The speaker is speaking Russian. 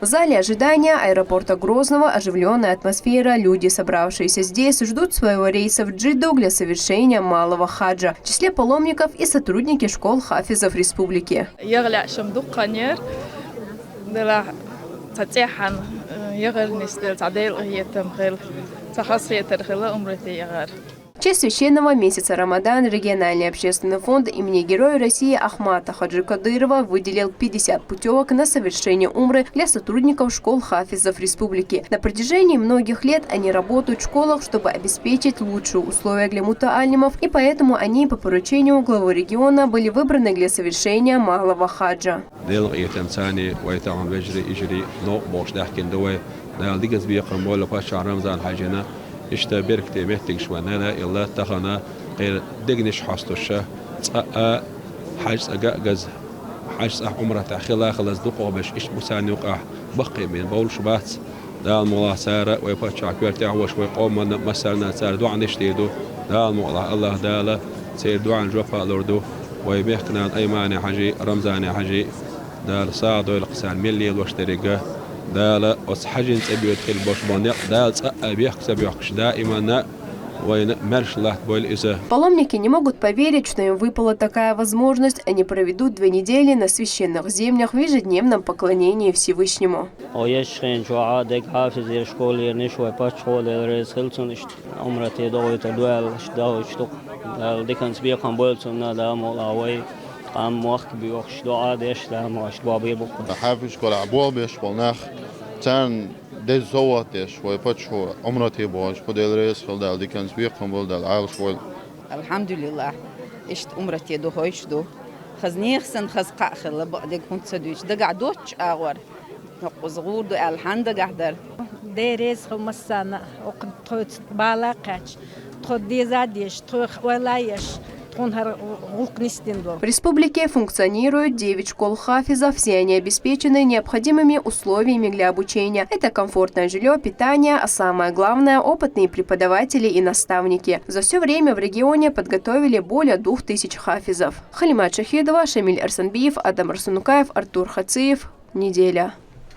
В зале ожидания аэропорта Грозного оживленная атмосфера. Люди, собравшиеся здесь, ждут своего рейса в Джидду для совершения малого хаджа. В числе паломников и сотрудники школ хафизов республики. В честь священного месяца Рамадан региональный общественный фонд имени Героя России Ахмата Хаджи Кадырова выделил 50 путевок на совершение умры для сотрудников школ хафизов республики. На протяжении многих лет они работают в школах, чтобы обеспечить лучшие условия для мутаалимов, и поэтому они по поручению главы региона были выбраны для совершения малого хаджа. اشتبرك تمهتك شوانالا إلا تخنا غير دقنش حاستوشة حاجز أجاز حاجز عمره تأخيلا خلاص دقوا باش إيش مساني وقع بقي من بول شبات دا المولا سارة ويبتش عكبر تعوش ويقوم من مسارنا سارة دو عن يشتيدو دا المولا الله دالا سير دو عن جوفا لوردو ويبيحكنا أيماني حجي رمزاني حجي دا صادو القسان ملي واشتريقه دالا وصحجن تبيوت خيل باش بانيق دال أبيح كسبيحكش دائما وين مرش الله بول إذا. Паломники не могут поверить, что им выпала такая возможность. Они проведут 2 недели на священных землях в ежедневном поклонении Всевышнему. تان دز زواتش ويفتشوا عمرتي باش بدل رئيس خلدال دي كان سبيقهم بلدال عايش ويل. الحمد لله اشت عمرتي دو هايش دو خزنيخسن خزقا خلا بعد كنت سدوش دقع دوتش اغور نقصغور دو الحمد قدر ديريس خمسنا وقت بالاقش تخد ديزاديش تخ ولايش. В республике функционируют 9 школ хафизов. Все они обеспечены необходимыми условиями для обучения. Это комфортное жилье, питание, а самое главное – опытные преподаватели и наставники. За все время в регионе подготовили более 2000 хафизов. Халимат Шахидова, Шамиль Арсанбиев, Адам Арсунукаев, Артур Хациев. Неделя.